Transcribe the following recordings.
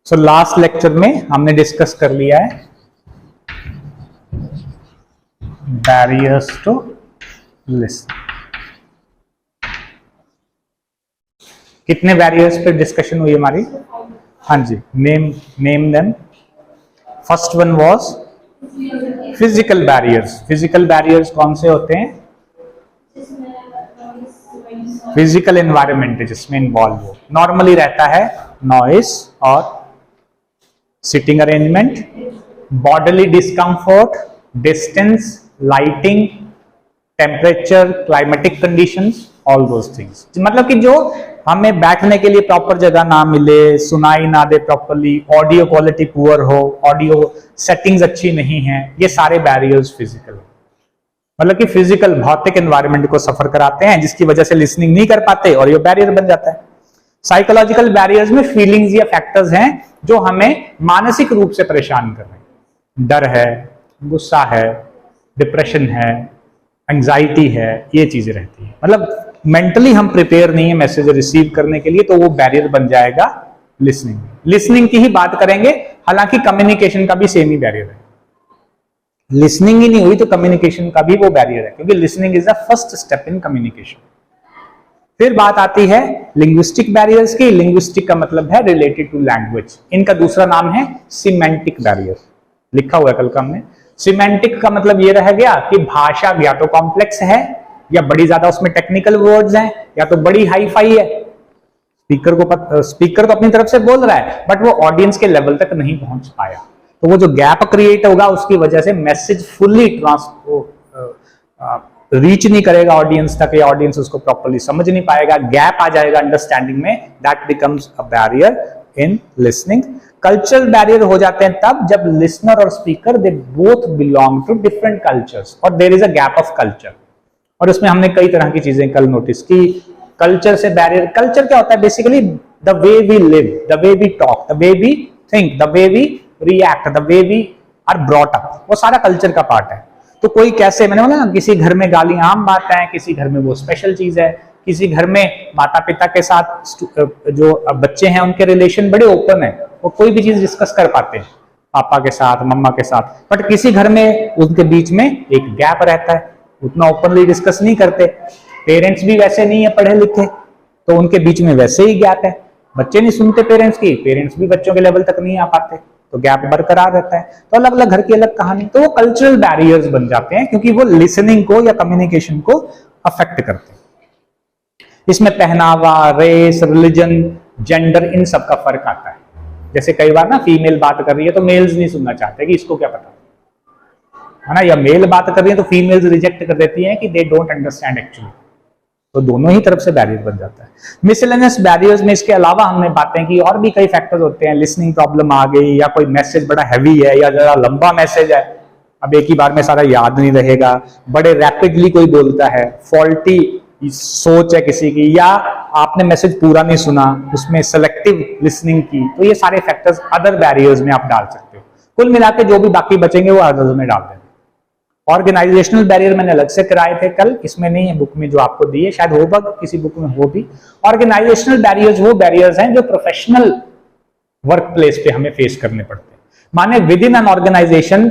So last lecture में हमने discuss कर लिया है बैरियर्स टू लिसन। कितने बैरियर्स पे डिस्कशन हुई हमारी? हाँ जी, name them. First one was physical barriers. Physical barriers कौन से होते हैं? फिजिकल एनवायरनमेंट जिसमें इन्वॉल्व हो, नॉर्मली रहता है नॉइस और sitting arrangement, bodily discomfort, distance, lighting, temperature, climatic conditions, all those things. मतलब कि जो हमें बैठने के लिए प्रॉपर जगह ना मिले, सुनाई ना दे प्रॉपरली, ऑडियो क्वालिटी पुअर हो, ऑडियो सेटिंग्स अच्छी नहीं है, ये सारे बैरियर्स फिजिकल, मतलब कि फिजिकल भौतिक एनवायरनमेंट को सफर कराते हैं, जिसकी वजह से लिसनिंग नहीं कर पाते और ये बैरियर बन जाता है। साइकोलॉजिकल बैरियर्स में फीलिंग्स या फैक्टर्स हैं जो हमें मानसिक रूप से परेशान कर रहे हैं। डर है, गुस्सा है, डिप्रेशन है, एंजाइटी है, ये चीजें रहती है। मतलब मेंटली हम प्रिपेयर नहीं है मैसेज रिसीव करने के लिए, तो वो बैरियर बन जाएगा लिसनिंग। लिसनिंग की ही बात करेंगे, हालांकि कम्युनिकेशन का भी सेम ही बैरियर है। लिसनिंग ही नहीं हुई तो कम्युनिकेशन का भी वो बैरियर है, क्योंकि listening is the first step in communication. फिर बात आती है लिंग्विस्टिक बैरियर्स की। लिंग्विस्टिक का मतलब है रिलेटेड टू लैंग्वेज। इनका दूसरा नाम है सिमेंटिक बैरियर, लिखा हुआ है कल का हमने। सिमेंटिक का मतलब ये रह गया कि भाषा या तो कॉम्प्लेक्स है, या बड़ी ज्यादा उसमें टेक्निकल वर्ड्स हैं, या तो बड़ी हाई फाई है। स्पीकर तो अपनी तरफ से बोल रहा है, बट वो ऑडियंस के लेवल तक नहीं पहुंच पाया, तो वो जो गैप क्रिएट होगा उसकी वजह से मैसेज फुल्ली रीच नहीं करेगा ऑडियंस तक, या ऑडियंस उसको प्रॉपर्ली समझ नहीं पाएगा, गैप आ जाएगा अंडरस्टैंडिंग में। That becomes a barrier in listening. Cultural barrier हो जाते हैं तब जब लिसनर और speaker they both belong to different cultures और there is a gap of culture. और उसमें हमने कई तरह की चीजें कल नोटिस की। कल्चर से बैरियर, कल्चर क्या होता है? Basically the way we live, the way we talk, the way we think, the way we react, the way we are brought up, वो सारा कल्चर का पार्ट है। तो कोई कैसे, मैंने बोला ना, किसी घर में गाली आम बात है, किसी घर में वो स्पेशल चीज है, किसी घर में माता पिता के साथ जो बच्चे हैं उनके रिलेशन बड़े ओपन है, वो कोई भी चीज डिस्कस कर पाते हैं पापा के साथ, मम्मा के साथ। बट किसी घर में उनके बीच में एक गैप रहता है, उतना ओपनली डिस्कस नहीं करते। पेरेंट्स भी वैसे नहीं है पढ़े लिखे, तो उनके बीच में वैसे ही गैप है। बच्चे नहीं सुनते पेरेंट्स की, पेरेंट्स भी बच्चों के लेवल तक नहीं आ पाते, तो गैप बरकरार रहता है। तो अलग अलग घर की अलग कहानी, तो वो कल्चरल बैरियर्स बन जाते हैं, क्योंकि वो लिसनिंग को या कम्युनिकेशन को अफेक्ट करते हैं। इसमें पहनावा, रेस, रिलीजन, जेंडर, इन सब का फर्क आता है। जैसे कई बार ना फीमेल बात कर रही है तो मेल्स नहीं सुनना चाहते कि इसको क्या पता है ना, या मेल बात कर रही है तो फीमेल्स रिजेक्ट कर देती हैं कि दे डोंट अंडरस्टैंड एक्चुअली। तो दोनों ही तरफ से बैरियर बन जाता है। मिसलेनियस बैरियर्स में इसके अलावा हमने बातें की, और भी कई फैक्टर्स होते हैं। लिसनिंग प्रॉब्लम आ गई, या कोई मैसेज बड़ा हैवी है, या जरा लंबा मैसेज है, अब एक ही बार में सारा याद नहीं रहेगा, बड़े रैपिडली कोई बोलता है, फॉल्टी सोच है किसी की, या आपने मैसेज पूरा नहीं सुना, उसमें सेलेक्टिव लिसनिंग की, तो ये सारे फैक्टर्स अदर बैरियर्स में आप डाल सकते हो। कुल मिला के जो भी बाकी बचेंगे वो अदर्स में डाल देंगे। ऑर्गेनाइजेशनल बैरियर मैंने अलग से कराए थे कल, इसमें नहीं है बुक में जो आपको दी है, शायद होगा किसी बुक में हो भी। ऑर्गेनाइजेशनल बैरियर्स वो बैरियर्स हैं जो प्रोफेशनल वर्क प्लेस पे हमें फेस करने पड़ते हैं। माने within an organisation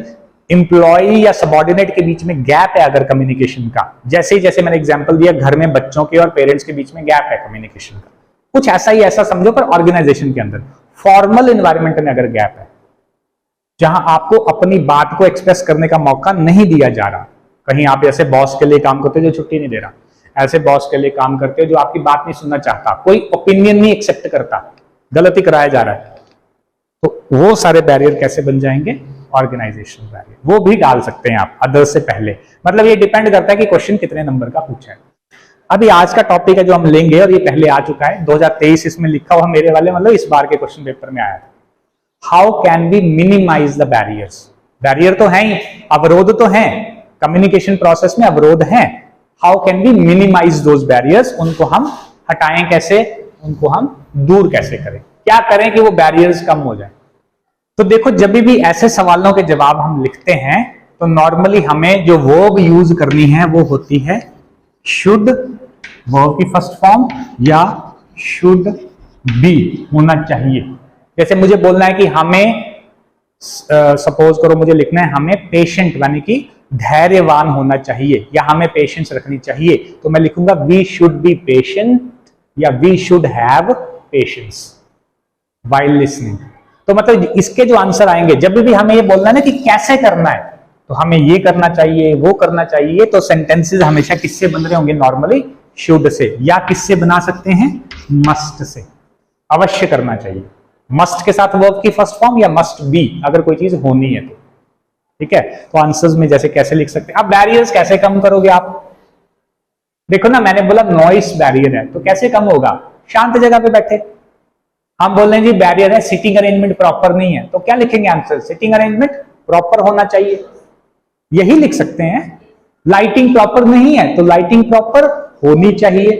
employee या सबऑर्डिनेट के बीच में गैप है अगर कम्युनिकेशन का, जैसे मैंने एग्जांपल दिया, घर में बच्चों के और पेरेंट्स के बीच में गैप है कम्युनिकेशन का, कुछ ऐसा ही ऐसा समझो। पर ऑर्गेनाइजेशन के अंदर फॉर्मल एनवायरनमेंट में अगर गैप है, जहां आपको अपनी बात को एक्सप्रेस करने का मौका नहीं दिया जा रहा, कहीं आप ऐसे बॉस के लिए काम करते हो जो छुट्टी नहीं दे रहा, ऐसे बॉस के लिए काम करते हो जो आपकी बात नहीं सुनना चाहता, कोई ओपिनियन नहीं एक्सेप्ट करता, गलती कराया जा रहा है, तो वो सारे बैरियर कैसे बन जाएंगे? ऑर्गेनाइजेशनल बैरियर, वो भी डाल सकते हैं आप अदर से पहले। मतलब ये डिपेंड करता है कि क्वेश्चन कितने नंबर का पूछा है। अभी आज का टॉपिक है जो हम लेंगे, और ये पहले आ चुका है 2023 इसमें लिखा हुआ मेरे वाले, मतलब इस बार के क्वेश्चन पेपर में आया था। How can we minimise the barriers? Barrier तो है ही, अवरोध तो हैं, कम्युनिकेशन प्रोसेस में अवरोध हैं। How can we minimise those barriers? उनको हम हटाएं कैसे, उनको हम दूर कैसे करें, क्या करें कि वो बैरियर्स कम हो जाए? तो देखो, जब भी ऐसे सवालों के जवाब हम लिखते हैं तो नॉर्मली हमें जो वर्ब यूज करनी है वो होती है शुड, वर्ब की फर्स्ट फॉर्म, या शुड बी होना चाहिए। जैसे मुझे बोलना है कि हमें सपोज करो मुझे लिखना है हमें पेशेंट यानी कि धैर्यवान होना चाहिए या हमें पेशेंस रखनी चाहिए, तो मैं लिखूंगा वी शुड बी पेशेंट या we should have patience while listening. तो मतलब इसके जो आंसर आएंगे जब भी हमें ये बोलना है ना कि कैसे करना है, तो हमें ये करना चाहिए वो करना चाहिए, तो सेंटेंसेस हमेशा किससे बन रहे होंगे? नॉर्मली शुड से, या किससे बना सकते हैं? Must say. अवश्य करना चाहिए, मस्ट के साथ वर्ब की फर्स्ट फॉर्म या मस्ट बी अगर कोई चीज होनी है तो। ठीक है, तो आंसर्स में जैसे कैसे लिख सकते हैं। अब बैरियर्स कैसे कम करोगे आप? देखो ना, मैंने बोला नॉइस बैरियर है, तो कैसे कम होगा? शांत जगह पे बैठे। हम बोल रहे हैं जी बैरियर है, सिटिंग अरेंजमेंट प्रॉपर नहीं है, तो क्या लिखेंगे आंसर? सिटिंग अरेंजमेंट प्रॉपर होना चाहिए, यही लिख सकते हैं। लाइटिंग प्रॉपर नहीं है, तो लाइटिंग प्रॉपर होनी चाहिए।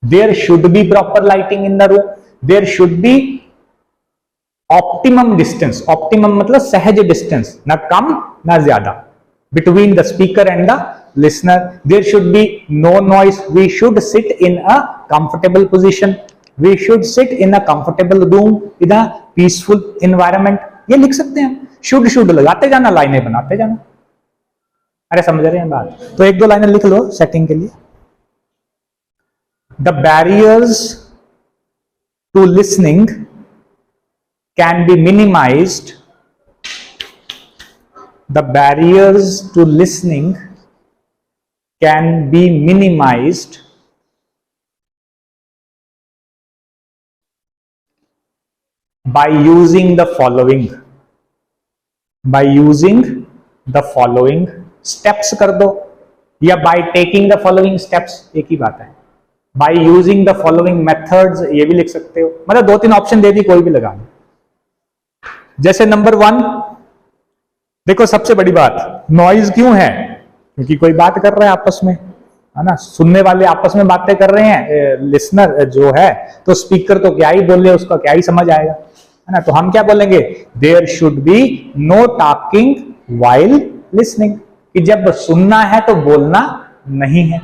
There should be proper lighting in the room, there should be optimum distance, optimum मतलब सहज डिस्टेंस, ना कम ना ज्यादा, between the speaker and the listener. There should be no noise, we should sit in a comfortable position, we should sit in a comfortable room in a peaceful environment, ये लिख सकते हैं। शुड लगाते जाना, लाइनें बनाते जाना। अरे समझ रहे हैं बात? तो एक दो लाइनें लिख लो सेटिंग के लिए। The barriers to listening can be minimized, the barriers to listening can be minimized by using the following, by using the following steps कर दो, या by taking the following steps, एक ही बात है। by using the following methods ये भी लिख सकते हो, मतलब दो तीन ऑप्शन दे दी, कोई भी लगा दो। जैसे नंबर 1 देखो, सबसे बड़ी बात नॉइज क्यों है? क्योंकि कोई बात कर रहा है आपस में, है ना, सुनने वाले आपस में बातें कर रहे हैं, लिसनर जो है, तो स्पीकर तो क्या ही बोल रहे, उसका क्या ही समझ आएगा, है ना। तो हम क्या बोलेंगे? There should be no talking while listening, कि जब सुनना है तो बोलना नहीं है।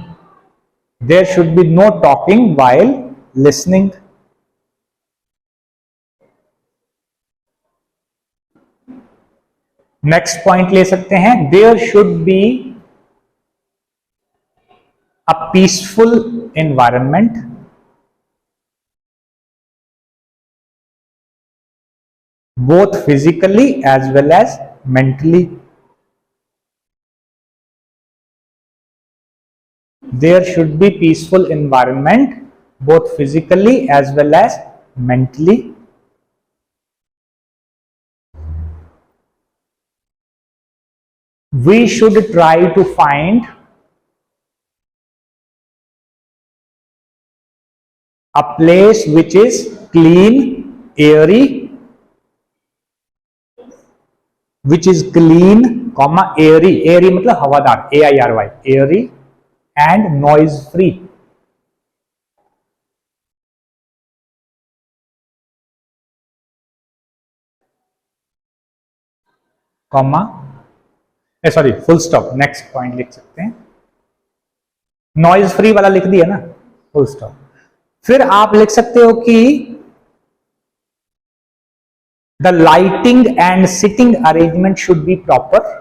There should be no talking while listening. Next point ले सकते हैं, there should be a peaceful environment, both physically as well as mentally. There should be peaceful environment both physically as well as mentally. We should try to find a place which is clean, airy, which is clean, comma airy, airy मतलब हवादार, AIRY, airy and noise free. Comma sorry full stop. Next point लिख सकते हैं, noise free वाला लिख दिया ना, full stop. फिर आप लिख सकते हो कि the lighting and sitting arrangement should be proper.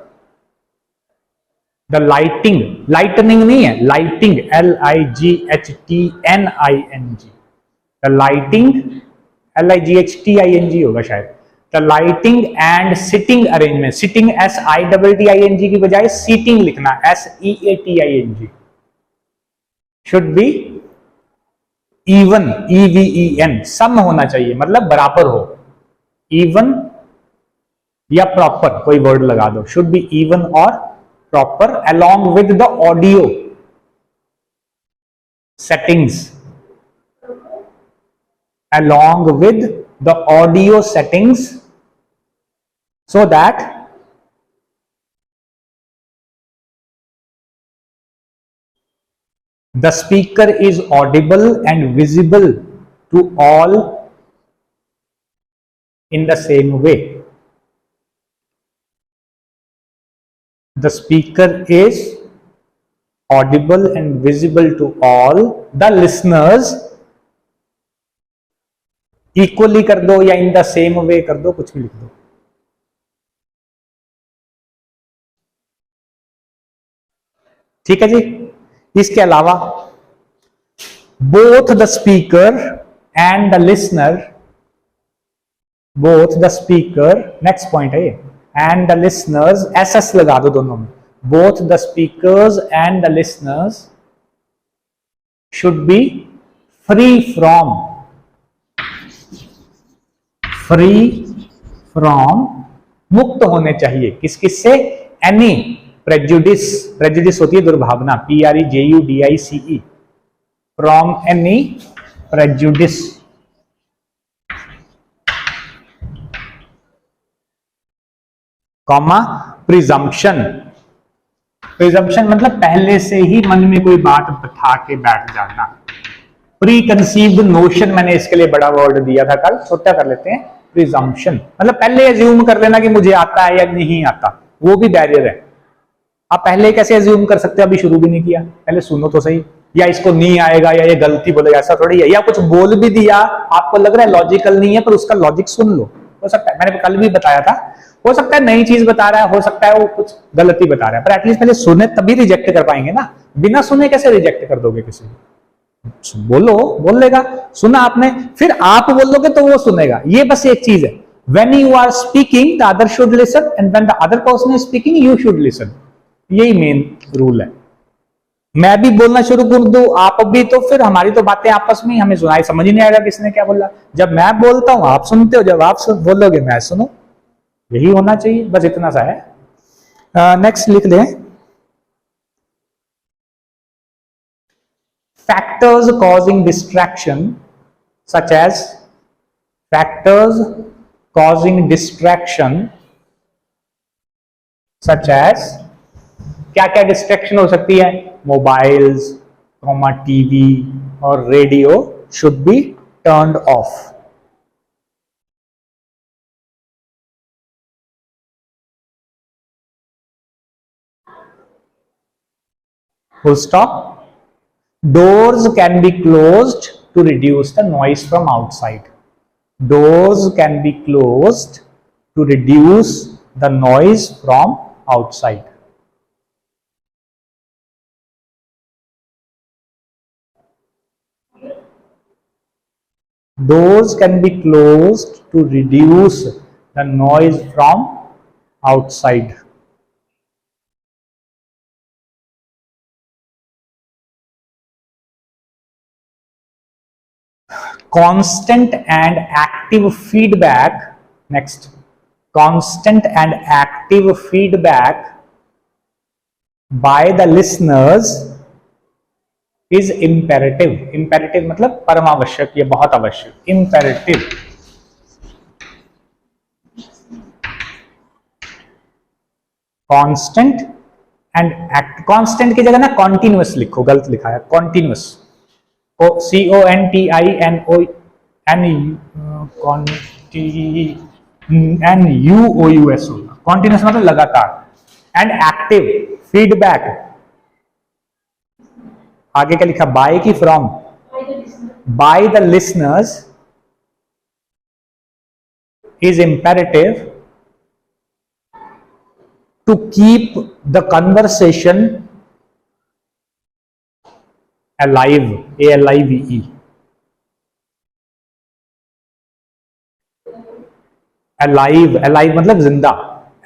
The lighting, lightning नहीं है, lighting, LIGHTNING, the lighting LIGHTING होगा शायद। The lighting and sitting arrangement, sitting SITTING की बजाय सीटिंग लिखना, SEATING, should be even, EVEN, सम होना चाहिए, मतलब बराबर हो। इवन या प्रॉपर, कोई वर्ड लगा दो, शुड बी इवन और proper, along with the audio settings, along with the audio settings, so that the speaker is audible and visible to all in the same way. The speaker is audible and visible to all the listeners equally कर दो या in the same way कर दो, कुछ भी लिख दो। ठीक है जी। इसके अलावा both the speaker and the listener, both the speaker, next point है ये, एंड द लिसनर्स, एस लगा दो दोनों में, both the speakers and the listeners should be free from, मुक्त होने चाहिए, किस किस से, एनी प्रेजुडिस, प्रेजुडिस होती है दुर्भावना, PREJUDICE, from any prejudice, comma presumption, presumption मतलब पहले से ही मन में कोई बात बैठा के बैठ जाना, प्री कंसीव्ड नोशन, मैंने इसके लिए बड़ा वर्ड दिया था कल, छोटा कर लेते हैं, प्रिजम्पशन मतलब पहले एज्यूम कर लेना कि मुझे आता है या नहीं आता, वो भी बैरियर है। आप पहले कैसे एज्यूम कर सकते हैं, अभी शुरू भी नहीं किया, पहले सुनो तो सही, या इसको नहीं आएगा या ये गलती बोलेगा, ऐसा थोड़ी है, या कुछ बोल भी दिया आपको लग रहा है लॉजिकल नहीं है, पर उसका लॉजिक सुन लो, हो सकता है, मैंने कल भी बताया था, हो सकता है नई चीज बता रहा है, हो सकता है वो कुछ गलती बता रहा है, पर एटलीस्ट पहले सुने तभी रिजेक्ट कर पाएंगे ना, बिना सुने कैसे रिजेक्ट कर दोगे किसी को, बोलो, बोल लेगा, सुना आपने, फिर आप बोलोगे तो वो सुनेगा, ये बस एक चीज है, when you are speaking the other should listen and when the other person is speaking you should listen, यही मेन रूल है। मैं भी बोलना शुरू कर दूं, आप भी, तो फिर हमारी तो बातें आपस में हमें सुनाई, समझ ही नहीं आएगा किसने क्या बोला, जब मैं बोलता हूं आप सुनते हो, जब आप बोलोगे मैं सुनो, यही होना चाहिए, बस इतना सा है। नेक्स्ट लिख लें, factors causing distraction such as, factors causing distraction such as, क्या क्या डिस्ट्रैक्शन हो सकती है, मोबाइल्स, टीवी और radio should be turned of, full stop. Doors can be closed to reduce the noise from outside. Doors can be closed to reduce the noise from outside. Doors can be closed to reduce the noise from outside. Constant and active feedback, next, constant and active feedback by the listeners is imperative, imperative मतलब परमावश्यक, ये बहुत आवश्यक, imperative, constant and act, constant की जगह ना continuous लिखो, गलत लिखा है, continuous, CONTINOUS, होगा, कॉन्टिन्यूस मतलब लगातार, एंड एक्टिव फीडबैक, आगे क्या लिखा, बाय की from, by the listeners is imperative to keep the conversation alive, ALIVE, alive, alive मतलब जिंदा,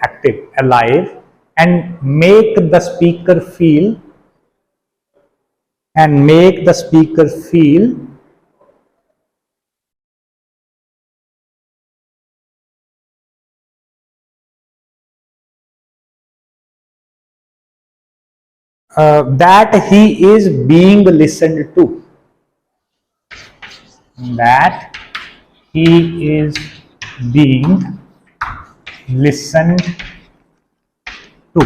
active, alive, and make the speaker feel, and make the speaker feel that he is being listened to, that he is being listened to,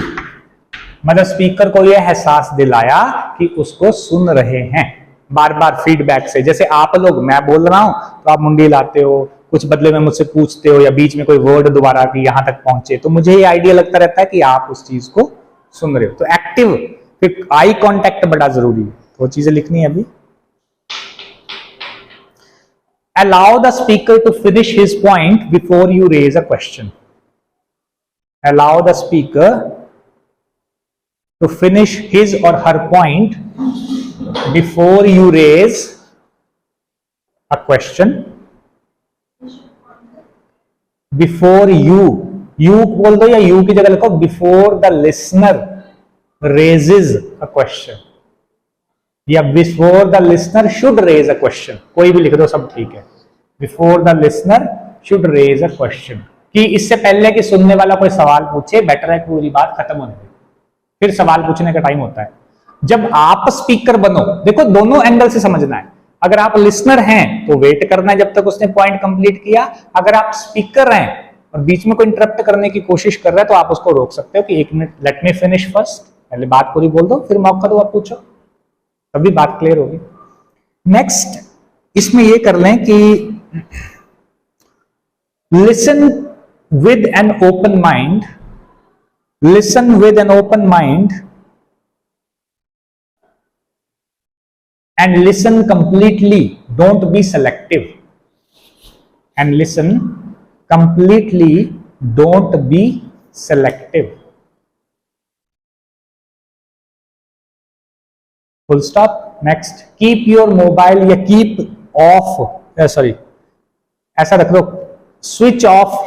मतलब speaker को यह एहसास दिलाया कि उसको सुन रहे हैं, बार बार फीडबैक से, जैसे आप लोग, मैं बोल रहा हूं तो आप मुंडी लाते हो, कुछ बदले में मुझसे पूछते हो, या बीच में कोई वर्ड दोबारा कि यहां तक पहुंचे, तो मुझे ये आइडिया लगता रहता है कि आप उस चीज को सुन रहे हो, तो एक्टिव, फिर आई कांटेक्ट बड़ा जरूरी है, वो चीजें लिखनी है अभी। Allow the speaker to finish his point before you raise a question. Allow the speaker to finish his or her point before you raise a question. Before you बोल दो या you की जगह लिखो before the listener raises a question, या before the listener should raise a question, कोई भी लिख दो सब ठीक है. Before the listener should raise a question, कि इससे पहले कि सुनने वाला कोई सवाल पूछे बेटर है पूरी बात खत्म होने दे, फिर सवाल पूछने का टाइम होता है. जब आप स्पीकर बनो, देखो दोनों एंगल से समझना है. अगर आप लिसनर हैं तो वेट करना है जब तक उसने पॉइंट कंप्लीट किया. अगर आप स्पीकर हैं और बीच में कोई इंटरप्ट करने की कोशिश कर रहा है तो आप उसको रोक सकते हो कि एक minute, let me finish first, पहले बात पूरी बोल दो, फिर मौका दो आप पूछो, तभी बात क्लियर होगी. नेक्स्ट इसमें ये कर लें कि listen with an open mind, listen with an open mind and listen completely, don't be selective, and listen completely, don't be selective, full stop. Next, keep your mobile या keep off, sorry ऐसा रख दो, switch off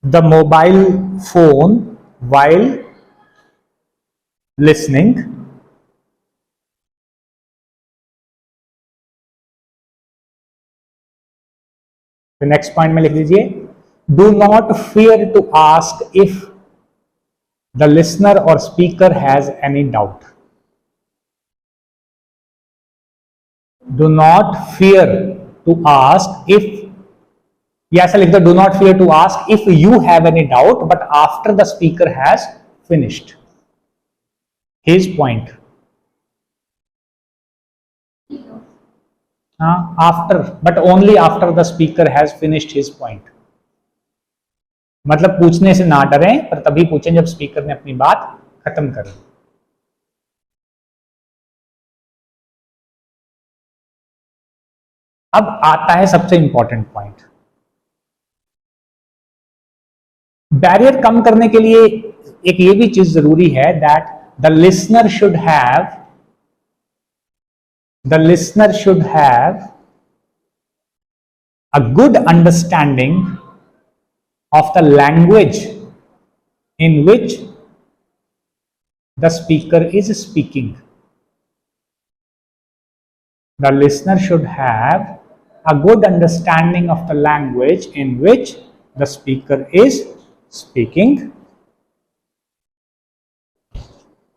the mobile phone while listening. Next point में लिख लीजिए, do not fear to ask if the listener और speaker has any doubt. Do not fear to ask if, या ऐसा लिख दो, do not fear to ask if you have any doubt but after the speaker has finished his point. After, but only after the speaker has finished his point. मतलब पूछने से ना डरें, पर तभी पूछें जब स्पीकर ने अपनी बात खत्म कर ली. अब आता है सबसे इंपॉर्टेंट पॉइंट. बैरियर कम करने के लिए एक ये भी चीज जरूरी है, that the listener should have, the listener should have a good understanding of the language in which the speaker is speaking. The listener should have a good understanding of the language in which the speaker is speaking.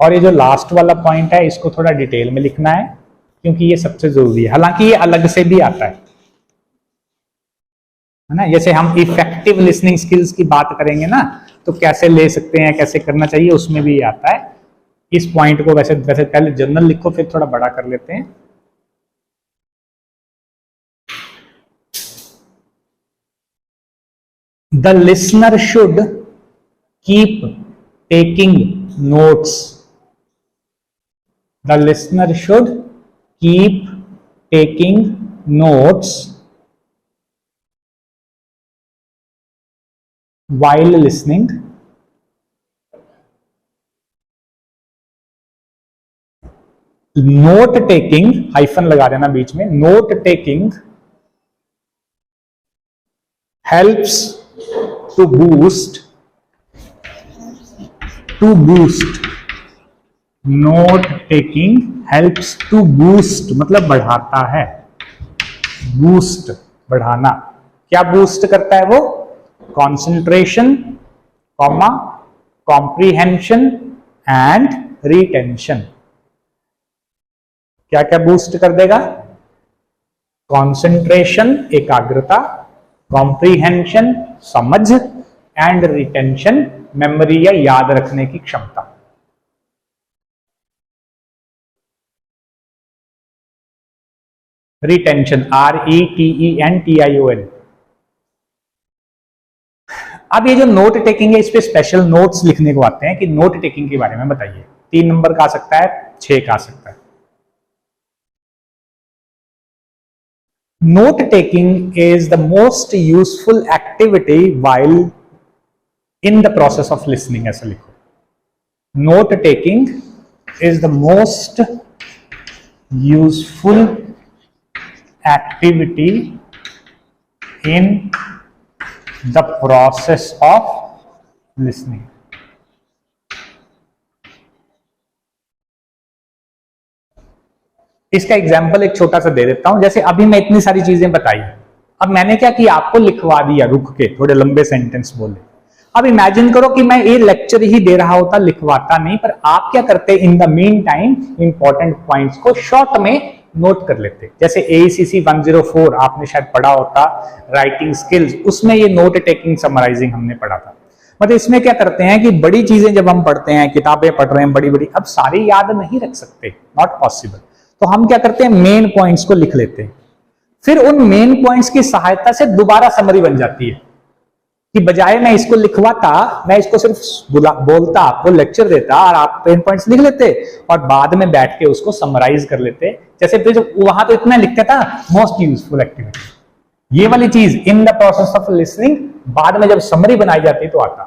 और ये जो last वाला point है इसको थोड़ा detail में लिखना है क्योंकि ये सबसे जरूरी है. हालांकि ये अलग से भी आता है ना, जैसे हम इफेक्टिव लिसनिंग स्किल्स की बात करेंगे ना, तो कैसे ले सकते हैं, कैसे करना चाहिए, उसमें भी आता है. इस पॉइंट को वैसे पहले जनरल लिखो, फिर थोड़ा बड़ा कर लेते हैं. The listener should keep taking notes. The listener should keep taking notes while listening. Note taking, hyphen लगा देना बीच में, note taking helps to boost, note taking helps to boost मतलब बढ़ाता है. बूस्ट बढ़ाना, क्या बूस्ट करता है वो? Concentration, comma, comprehension and retention. क्या क्या बूस्ट कर देगा? कॉन्सेंट्रेशन एकाग्रता, कॉम्प्रीहेंशन समझ, एंड रिटेंशन मेमोरी या याद रखने की क्षमता. Retention, RETENTION. अब ये जो नोट टेकिंग है, इस पे स्पेशल नोट्स लिखने को आते हैं कि नोट टेकिंग के बारे में बताइए. 3 नंबर का आ सकता है, 6 का आ सकता है. Note taking is the most useful activity while in the process of listening. ऐसा लिखो, note taking is the most useful activity in the process of listening. इसका एग्जाम्पल एक छोटा सा दे देता हूं। जैसे अभी मैं इतनी सारी चीजें बताई, अब मैंने क्या किया, आपको लिखवा दिया, रुक के थोड़े लंबे सेंटेंस बोले। अब इमेजिन करो कि मैं ये लेक्चर ही दे रहा होता, लिखवाता नहीं, पर आप क्या करते, in the mean time important points को शॉर्ट में नोट कर लेते। जैसे AACC 104 आपने शायद पढ़ा होता, राइटिंग स्किल्स, उसमें ये नोट टेकिंग समराइजिंग हमने पढ़ा था। मतलब इसमें क्या करते हैं कि बड़ी चीजें जब हम पढ़ते हैं, किताबें पढ़ रहे हैं बड़ी बड़ी, अब सारी याद नहीं रख सकते, नॉट पॉसिबल, तो हम क्या करते हैं, मेन पॉइंट्स को लिख लेते हैं। फिर उन मेन पॉइंट्स की सहायता से दोबारा समरी बन जाती है, कि बजाय मैं इसको लिखवाता, मैं इसको सिर्फ बोलता, आपको लेक्चर देता और आप मेन पॉइंट्स लिख लेते और बाद में बैठ के उसको समराइज कर लेते। जैसे फिर वहां तो इतना लिखता था, मोस्ट यूजफुल एक्टिविटी, ये वाली चीज in the process of listening, बाद में जब समरी बनाई जाती तो आता।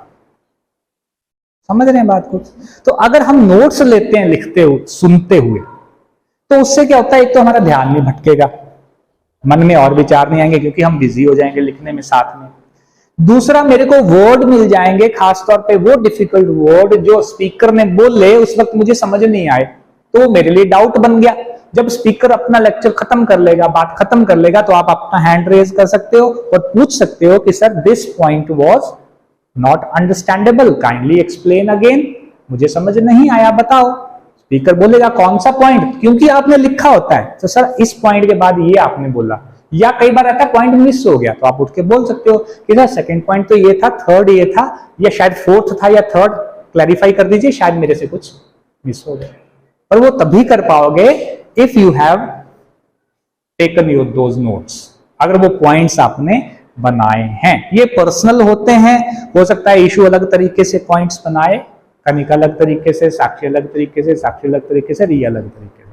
समझ रहे हैं बात कुछ? तो अगर हम नोट्स लेते हैं लिखते हुए, सुनते हुए, तो उससे क्या होता है, एक तो हमारा ध्यान नहीं भटकेगा, मन में और विचार नहीं आएंगे क्योंकि हम बिजी हो जाएंगे लिखने में साथ में। दूसरा, मेरे को वर्ड मिल जाएंगे, खासतौर पे वो डिफिकल्ट वर्ड जो स्पीकर ने बोले उस वक्त मुझे समझ नहीं आए, तो मेरे लिए डाउट बन गया। जब स्पीकर अपना लेक्चर खत्म कर लेगा, बात खत्म कर लेगा, तो आप अपना हैंड रेज कर सकते हो और पूछ सकते हो कि sir this point was not understandable, kindly explain again, मुझे समझ नहीं आया, बताओ। स्पीकर बोलेगा कौन सा पॉइंट, क्योंकि आपने लिखा होता है, तो सर इस पॉइंट के बाद ये आपने बोला, या कई बार ऐसा पॉइंट मिस हो गया तो आप उठ के बोल सकते हो कि सर सेकंड पॉइंट तो ये था, थर्ड ये था, या शायद फोर्थ था या थर्ड, क्लैरिफाई कर दीजिए, शायद मेरे से कुछ मिस हो गया। और वो तभी कर पाओगे if you have taken your those notes, अगर वो पॉइंट्स आपने बनाए हैं। ये पर्सनल होते हैं, हो सकता है इशू अलग तरीके से पॉइंट्स बनाए, कनिका अलग तरीके से, साक्षी अलग तरीके से, साक्षी अलग तरीके से, रिया अलग तरीके से,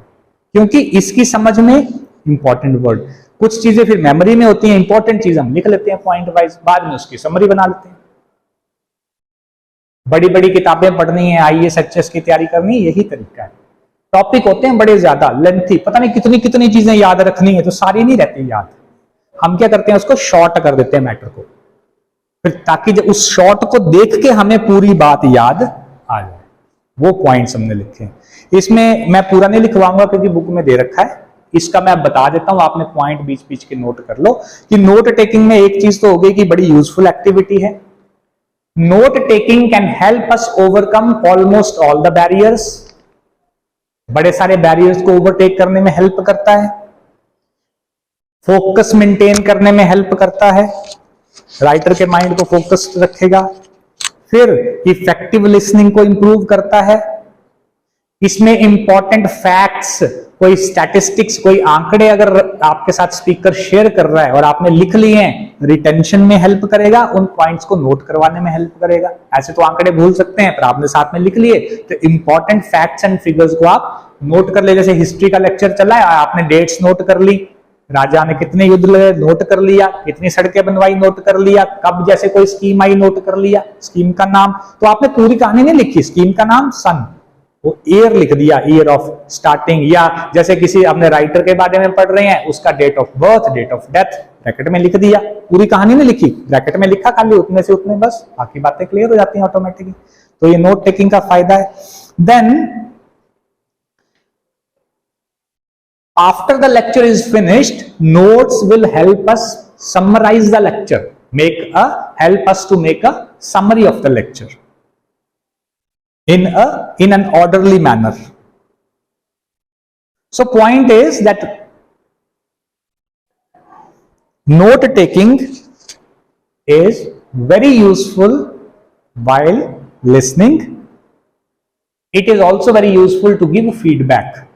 क्योंकि इसकी समझ में इंपॉर्टेंट वर्ड, कुछ चीजें फिर मेमोरी में होती हैं, इंपॉर्टेंट चीज हम लिख लेते हैं पॉइंट वाइज, बाद में उसकी समरी बना लेते हैं। बड़ी बड़ी किताबें पढ़नी है, IAS HS की तैयारी करनी, यही तरीका है। टॉपिक होते हैं बड़े ज्यादा लेंथी, पता नहीं कितनी कितनी चीजें याद रखनी है, तो सारी नहीं रहती याद। हम क्या करते हैं, उसको शॉर्ट कर देते हैं मैटर को, फिर ताकि जब उस शॉर्ट को देख के हमें पूरी बात याद आ जाए। वो पॉइंट्स हमने लिखे हैं। इसमें मैं पूरा नहीं लिखवाऊंगा क्योंकि बुक में दे रखा है, इसका मैं बता देता हूं, आपने पॉइंट बीच बीच के नोट कर लो। कि नोट टेकिंग में एक चीज तो हो गई कि बड़ी यूजफुल एक्टिविटी है। Note taking can help us overcome almost all the barriers, बड़े सारे बैरियर्स को ओवरटेक करने में हेल्प करता है, फोकस मेंटेन करने में हेल्प करता है, राइटर के माइंड को फोकस्ड रखेगा, फिर इफेक्टिव लिसनिंग को इंप्रूव करता है। इसमें इंपॉर्टेंट फैक्ट्स, कोई स्टैटिस्टिक्स, कोई आंकड़े अगर आपके साथ स्पीकर शेयर कर रहा है और आपने लिख लिए हैं, रिटेंशन में हेल्प करेगा, उन पॉइंट्स को नोट करवाने में हेल्प करेगा। ऐसे तो आंकड़े भूल सकते हैं, पर आपने साथ में लिख लिए तो इंपॉर्टेंट फैक्ट्स एंड फिगर्स को आप नोट कर ले। जैसे हिस्ट्री का लेक्चर चला है, आपने डेट्स नोट कर ली, राजा ने कितने युद्ध लड़े नोट कर लिया, कितनी सड़कें बनवाई नोट कर लिया, कब जैसे कोई स्कीम आई नोट कर लिया, स्कीम का नाम, तो आपने पूरी कहानी नहीं लिखी, स्कीम का नाम सन, वो ईयर लिख दिया, ईयर ऑफ स्टार्टिंग, या जैसे किसी अपने राइटर के बारे में पढ़ रहे हैं उसका date of birth, date of death bracket में लिख दिया, पूरी कहानी नहीं लिखी, ब्रैकेट में लिखा खाली उतने से उतने, बस बाकी बातें क्लियर हो जाती हैं ऑटोमेटिकली। तो ये नोट टेकिंग का फायदा है। Then after the lecture is finished, notes will help us summarize the lecture, help us to make a summary of the lecture in an orderly manner. So point is that note taking is very useful while listening. It is also very useful to give feedback.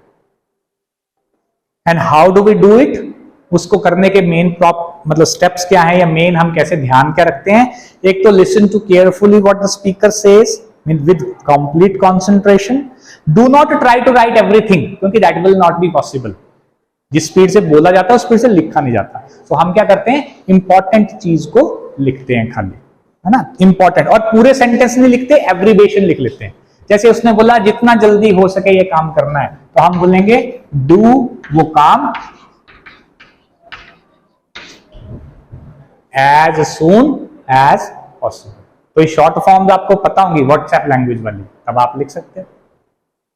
And how do we do it, उसको करने के main मतलब steps क्या है, या main हम कैसे ध्यान क्या रखते हैं। एक तो listen to carefully what the speaker says with complete concentration. Do not try to write everything, क्योंकि that will not be possible. जिस स्पीड से बोला जाता है उस स्पीड से लिखा नहीं जाता। तो हम क्या करते हैं, इंपॉर्टेंट चीज को लिखते हैं खाली, है ना, इंपॉर्टेंट। और पूरे सेंटेंस नहीं लिखते, एब्रीविएशन लिख लेते हैं। जैसे उसने बोला जितना जल्दी हो सके ये काम करना है, तो हम बोलेंगे डू वो काम एज सून एज पॉसिबल। तो ये शॉर्ट फॉर्म्स आपको पता होंगी व्हाट्सएप लैंग्वेज वाली, तब आप लिख सकते हैं।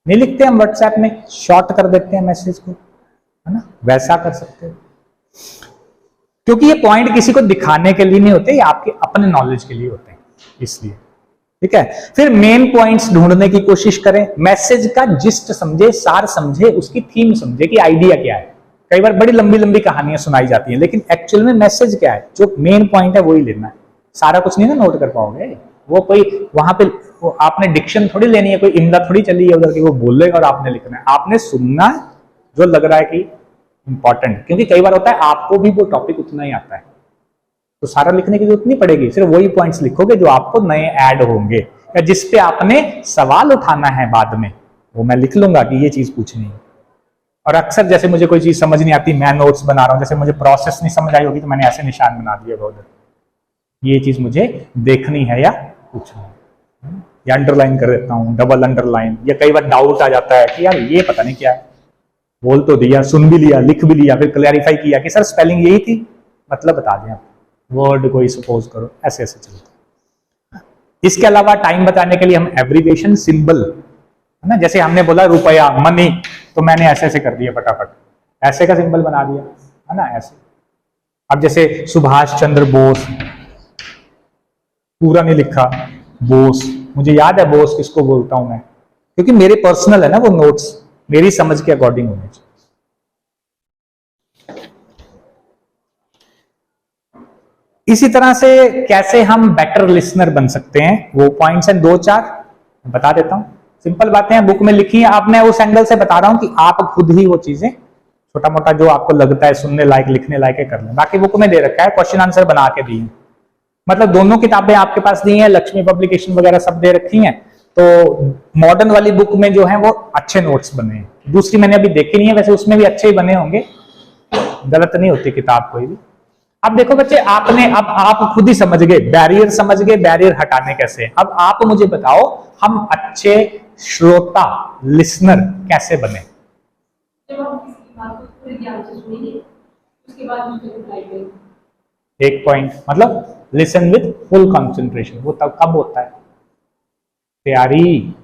नहीं लिखते हम व्हाट्सएप में, शॉर्ट कर देते हैं मैसेज को, है ना, वैसा कर सकते हैं। क्योंकि ये पॉइंट किसी को दिखाने के लिए नहीं होते, ये आपके अपने नॉलेज के लिए होते हैं, इसलिए। ठीक है, फिर मेन पॉइंट्स ढूंढने की कोशिश करें, मैसेज का जिस्ट समझे, सार समझे, उसकी थीम समझे कि आइडिया क्या है। कई बार बड़ी लंबी लंबी कहानियां सुनाई जाती हैं, लेकिन एक्चुअल में मैसेज क्या है, जो मेन पॉइंट है वही लेना है। सारा कुछ नहीं ना नोट कर पाओगे, वो कोई वहां पे आपने डिक्शन थोड़ी लेनी है, कोई इमला थोड़ी चली है उधर की वो बोलेगा और आपने लिखना है। आपने सुनना है जो लग रहा है कि इंपॉर्टेंट, क्योंकि कई बार होता है आपको भी वो टॉपिक उतना ही आता है, तो सारा लिखने की जरूरत नहीं पड़ेगी, सिर्फ वही पॉइंट्स लिखोगे जो आपको नए ऐड होंगे या जिस पे आपने सवाल उठाना है बाद में, वो मैं लिख लूंगा कि ये चीज पूछनी है। और अक्सर जैसे मुझे कोई चीज समझ नहीं आती, मैं नोट्स बना रहा हूं, जैसे मुझे प्रोसेस नहीं समझ आई होगी तो मैंने ऐसे निशान बना दिए उधर, ये चीज मुझे देखनी है या पूछना है, या अंडरलाइन कर देता हूं, डबल अंडरलाइन। या कई बार डाउट आ जाता है कि यार ये पता नहीं क्या है, बोल तो दिया, सुन भी लिया, लिख भी लिया, फिर क्लैरिफाई किया कि सर स्पेलिंग यही थी, मतलब बता दें, वर्ड कोई सपोज करो, ऐसे ऐसे चलता है। इसके अलावा टाइम बताने के लिए हम एब्रीविएशन, सिंबल, है ना, जैसे हमने बोला रुपया, मनी, तो मैंने ऐसे ऐसे कर दिया फटाफट, ऐसे का सिंबल बना दिया, है ना, ऐसे। अब जैसे सुभाष चंद्र बोस, पूरा नहीं लिखा, बोस, मुझे याद है बोस किसको बोलता हूं मैं, क्योंकि मेरे पर्सनल है ना वो नोट्स, मेरी समझ के अकॉर्डिंग होने चाहिए। इसी तरह से कैसे हम बेटर लिसनर बन सकते हैं, वो पॉइंट्स हैं 2-4 बता देता हूं। सिंपल बातें हैं, बुक में लिखी है, आप मैं उस एंगल से बता रहा हूं कि आप खुद ही वो चीजें छोटा मोटा जो आपको लगता है सुनने लायक, लिखने लायक है, कर लें। बाकी बुक में दे रखा है, क्वेश्चन आंसर बना के दिए, मतलब दोनों किताबें आपके पास दी हैं, लक्ष्मी पब्लिकेशन वगैरह सब दे रखी हैं। तो मॉडर्न वाली बुक में जो है वो अच्छे नोट्स बने हैं, दूसरी मैंने अभी देखी नहीं है, वैसे उसमें भी अच्छे ही बने होंगे, गलत नहीं होती किताब कोई भी। अब देखो बच्चे, आपने अब आप खुद ही समझ गए, बैरियर समझ गए, बैरियर हटाने कैसे। अब आप मुझे बताओ, हम अच्छे श्रोता, लिसनर कैसे बने? एक पॉइंट, मतलब लिसन विद फुल कंसंट्रेशन, वो तब कब होता है? तैयारी,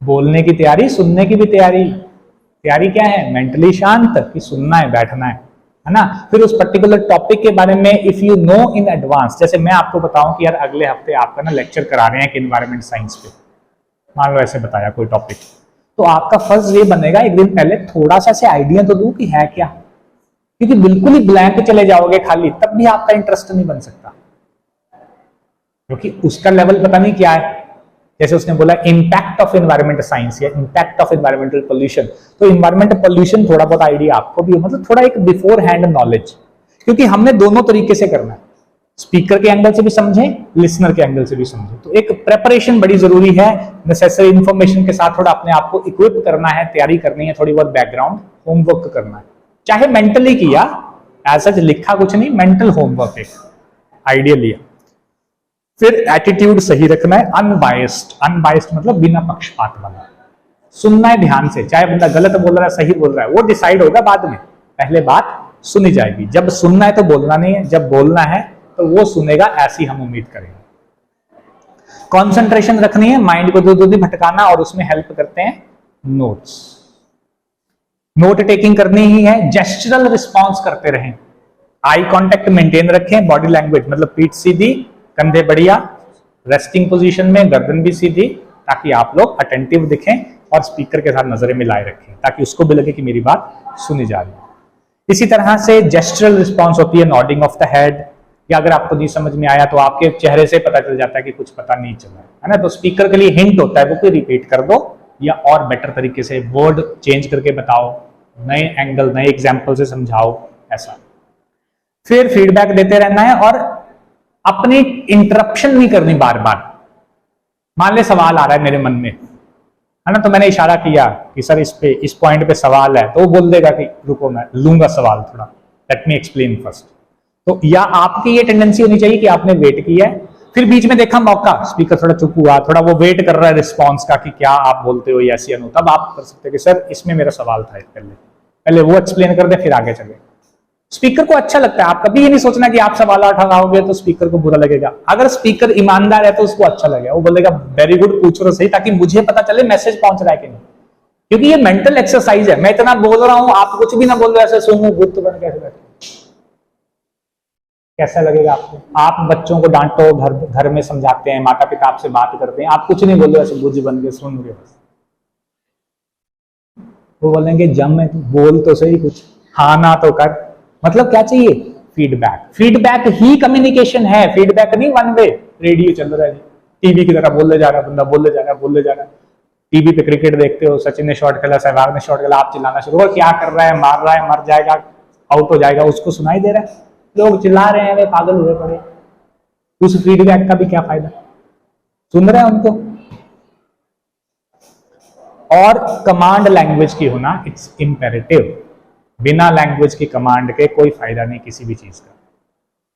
बोलने की तैयारी, सुनने की भी तैयारी। तैयारी क्या है? मेंटली शांत, कि सुनना है, बैठना है ना। फिर उस पर्टिकुलर टॉपिक के बारे में if you know in advance, जैसे मैं आपको बताऊं कि यार अगले हफ्ते आपका ना लेक्चर करा रहे हैं कि एनवायरमेंट साइंस पे, मान लो ऐसे बताया कोई टॉपिक, तो आपका फर्ज ये बनेगा एक दिन पहले थोड़ा सा से आइडिया तो दूं कि है क्या, क्योंकि बिल्कुल ही ब्लैंक चले जाओगे खाली, तब भी आपका इंटरेस्ट नहीं बन सकता, क्योंकि उसका लेवल पता नहीं क्या है। जैसे उसने बोला इंपैक्ट ऑफ एनवायरमेंट साइंस या इंपैक्ट ऑफ एनवायरमेंटल पोल्यूशन, तो एनवायरमेंटल पोल्यूशन थोड़ा बहुत आइडिया आपको भी हो, मतलब थोड़ा एक बिफोर हैंड नॉलेज, क्योंकि हमने दोनों तरीके से करना है, स्पीकर के एंगल से भी समझें, लिसनर के एंगल से भी समझें। तो एक प्रेपरेशन बड़ी जरूरी है, नेसेसरी इंफॉर्मेशन के साथ थोड़ा अपने आप को इक्विप करना है, तैयारी करनी है, थोड़ी बहुत बैकग्राउंड होमवर्क करना है, चाहे मेंटली किया, एज सच लिखा कुछ नहीं, मेंटल होमवर्क एक आइडिया लिया। फिर एटीट्यूड सही रखना है, अनबायस्ड, अनबायस्ड मतलब बिना पक्षपात वाला, सुनना है ध्यान से, चाहे बंदा गलत बोल रहा है सही बोल रहा है वो डिसाइड होगा बाद में, पहले बात सुनी जाएगी। जब सुनना है तो बोलना नहीं है, जब बोलना है तो वो सुनेगा, ऐसी हम उम्मीद करेंगे। कंसंट्रेशन रखनी है, माइंड को दो भटकाना, और उसमें हेल्प करते हैं नोट्स, नोट टेकिंग करनी ही है, जेस्चरल रिस्पॉन्स करते रहें, आई कांटेक्ट मेंटेन रखें, बॉडी लैंग्वेज मतलब पीठ सीधी, कंधे बढ़िया, रेस्टिंग पोजीशन में, गर्दन भी सीधी, ताकि आप लोग अटेंटिव दिखें और स्पीकर के साथ नजरें मिलाए रखें, ताकि उसको भी लगे कि मेरी बात सुनी जा रही है। इसी तरह से जेस्चरल रिस्पॉन्स होती है, नॉडिंग ऑफ द हेड, या अगर आपको नहीं समझ में आया तो आपके चेहरे से पता चल जाता है कि कुछ पता नहीं चला है ना, तो स्पीकर के लिए हिंट होता है, वो कोई रिपीट कर दो या और बेटर तरीके से वर्ड चेंज करके बताओ, नए एंगल, नए एग्जाम्पल से समझाओ, ऐसा। फिर फीडबैक देते रहना है और अपनी इंटरप्शन नहीं करनी बार बार। मान ले सवाल आ रहा है मेरे मन में, है ना, तो मैंने इशारा किया कि सर इस पॉइंट पे सवाल है, तो वो बोल देगा कि रुको मैं लूंगा सवाल थोड़ा, लेट मी एक्सप्लेन फर्स्ट। तो या आपकी ये टेंडेंसी होनी चाहिए कि आपने वेट किया है, फिर बीच में देखा मौका, स्पीकर थोड़ा चुप हुआ, थोड़ा वो वेट कर रहा है रिस्पॉन्स का कि क्या आप बोलते हो यस या नो, तब आप कर सकते हो कि सर इसमें मेरा सवाल था, पहले वो एक्सप्लेन कर दे फिर आगे चले। स्पीकर को अच्छा लगता है, आप कभी ये नहीं सोचना कि आप सवाल उठाओगे तो स्पीकर को बुरा लगेगा। अगर स्पीकर ईमानदार है तो उसको अच्छा लगेगा, वो बोलेगा वेरी गुड, पूछ रहे सही, ताकि मुझे पता चले मैसेज पहुंच रहा है कि नहीं। क्योंकि ये मेंटल एक्सरसाइज है, मैं इतना बोल रहा हूं, आप कुछ भी ना बोल रहे, ऐसे सुनो बुद्ध बन कैसे बैठे, कैसा लगेगा आपको? आप बच्चों को डांटो, घर में समझाते हैं, माता पिता आपसे बात करते हैं, आप कुछ नहीं बोल रहे, ऐसे बुद्ध बन के सुन रहे, बस वो बोलेंगे जम है, बोल तो सही कुछ, हाँ ना तो कर। मतलब क्या चाहिए? फीडबैक। फीडबैक ही कम्युनिकेशन है, फीडबैक नहीं वन वे रेडियो चल रहा है, टीवी की तरह बोलने जा रहा है बंदा, बोलने जा रहा है। टीवी पे क्रिकेट देखते हो, सचिन ने शॉट खेला, सहवाग ने शॉट खेला, आप चिल्लाना शुरू हो, क्या कर रहा है, मार रहा है, मर जाएगा, आउट हो जाएगा, उसको सुनाई दे रहा है, लोग चिल्ला रहे हैं, वे पागल हुए पड़े, उस फीडबैक का भी क्या फायदा? सुन रहे हैं उनको। और कमांड लैंग्वेज की होना इट्स इंपेरेटिव। बिना लैंग्वेज की कमांड के कोई फायदा नहीं किसी भी चीज का।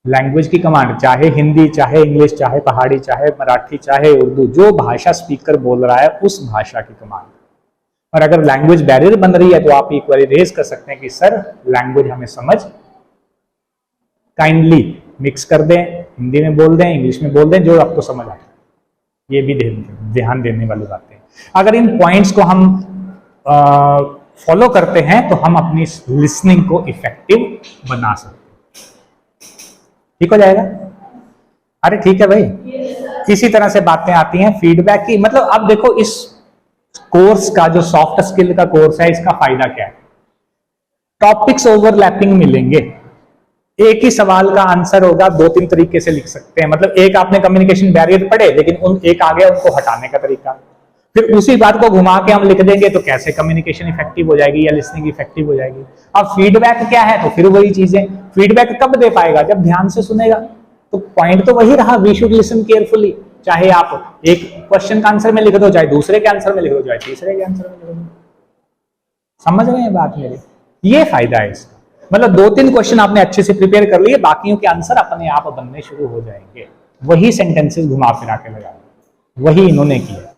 लैंग्वेज की कमांड, चाहे हिंदी, चाहे इंग्लिश, चाहे पहाड़ी, चाहे मराठी, चाहे उर्दू, जो भाषा स्पीकर बोल रहा है उस भाषा की कमांड। और अगर लैंग्वेज बैरियर बन रही है तो आप एक बार रेज कर सकते हैं कि सर लैंग्वेज हमें समझ, काइंडली मिक्स कर दें, हिंदी में बोल दें, इंग्लिश में बोल दें, जो आपको समझ आए। ये भी ध्यान देने वाली बातें। अगर इन पॉइंट्स को हम फॉलो करते हैं तो हम अपनी लिसनिंग को इफेक्टिव बना सकते हैं। ठीक हो जाएगा? अरे ठीक है भाई। इसी तरह से बातें आती हैं फीडबैक की। मतलब अब देखो इस कोर्स का, जो सॉफ्ट स्किल का कोर्स है, इसका फायदा क्या है? टॉपिक्स ओवरलैपिंग मिलेंगे, एक ही सवाल का आंसर होगा, दो तीन तरीके से लिख सकते हैं। मतलब एक आपने कम्युनिकेशन बैरियर पढ़े, लेकिन उन एक आ गया उनको हटाने का तरीका, फिर उसी बात को घुमा के हम लिख देंगे तो कैसे कम्युनिकेशन इफेक्टिव हो जाएगी या लिसनिंग इफेक्टिव हो जाएगी। अब फीडबैक क्या है? तो फिर वही चीजें, फीडबैक कब दे पाएगा? जब ध्यान से सुनेगा। तो पॉइंट तो वही रहा, वी शुड लिसन केयरफुली। चाहे आप एक क्वेश्चन का आंसर में लिख दो, चाहे दूसरे के आंसर में लिख दो, चाहे तीसरे के आंसर में लिख दो। समझ रहे हैं बात मेरी? ये फायदा है इसका। मतलब दो तीन क्वेश्चन आपने अच्छे से प्रिपेयर कर लिए, बाकियों के आंसर अपने आप बनने शुरू हो जाएंगे। वही सेंटेंसेस घुमा फिरा के लगाए, वही इन्होंने किया।